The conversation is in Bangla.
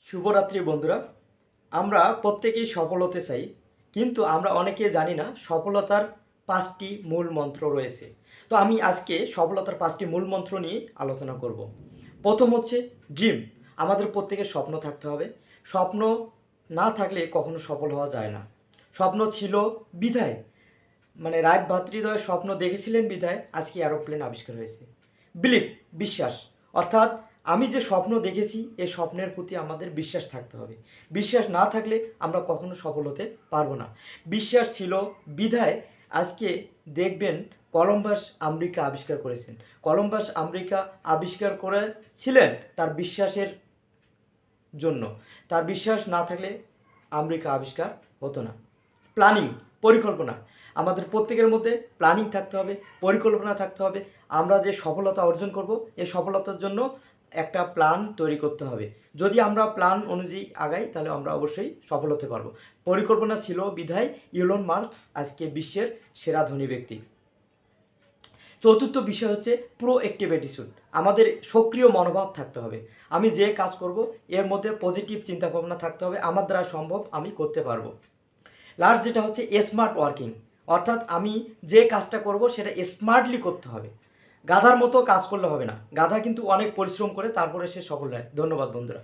শুভরাত্রি বন্ধুরা। আমরা প্রত্যেকেই সফল হতে চাই, কিন্তু আমরা অনেকে জানি না সফলতার ৫টি মূল মন্ত্র রয়েছে। তো আমি আজকে সফলতার ৫টি মূল মন্ত্র নিয়ে আলোচনা করব। প্রথম হচ্ছে ড্রিম। আমাদের প্রত্যেকের স্বপ্ন থাকতে হবে। স্বপ্ন না থাকলে কখনো সফল হওয়া যায় না। স্বপ্ন ছিল বিধায়, রাইট ভ্রাতৃদ্বয় স্বপ্ন দেখেছিলেন বিধায় আজকে এরোপ্লেন আবিষ্কার হয়েছে। বিলিভ, বিশ্বাস, অর্থাৎ আমি যে স্বপ্ন দেখেছি এই স্বপ্নের প্রতি আমাদের বিশ্বাস থাকতে হবে। বিশ্বাস না থাকলে আমরা কখনো সফল হতে পারবো না। বিশ্বাস ছিল বিধায় আজকে দেখবেন কলম্বাস আমেরিকা আবিষ্কার করেছেন। কলম্বাস আমেরিকা আবিষ্কার করেছিলেন তার বিশ্বাসের জন্য। তার বিশ্বাস না থাকলে আমেরিকা আবিষ্কার হতো না। প্ল্যানিং, পরিকল্পনা, আমাদের প্রত্যেকের মধ্যে প্ল্যানিং থাকতে হবে, পরিকল্পনা থাকতে হবে। আমরা যে সফলতা অর্জন করব এই সফলতার জন্য একটা প্ল্যান তৈরি করতে হবে। যদি আমরা প্ল্যান অনুযায়ী আগাই তাহলে আমরা অবশ্যই সফল হতে পারবো। পরিকল্পনা ছিল বিধায় ইলন মাস্ক আজকে বিশ্বের সেরা ধনী ব্যক্তি। চতুর্থ বিষয় হচ্ছে প্রোঅ্যাক্টিভ অ্যাটিটিউড। আমাদের সক্রিয় মনোভাব থাকতে হবে। আমি যে কাজ করব এর মধ্যে পজিটিভ চিন্তাভাবনা থাকতে হবে, আমার দ্বারা সম্ভব, আমি করতে পারবো। লাস্ট যেটা হচ্ছে স্মার্ট ওয়ার্কিং, অর্থাৎ আমি যে কাজটা করব সেটা স্মার্টলি করতে হবে। গাধার মতো কাজ করলে হবে না। গাধা কিন্তু অনেক পরিশ্রম করে তারপরে সে সফল হয়। ধন্যবাদ বন্ধুরা।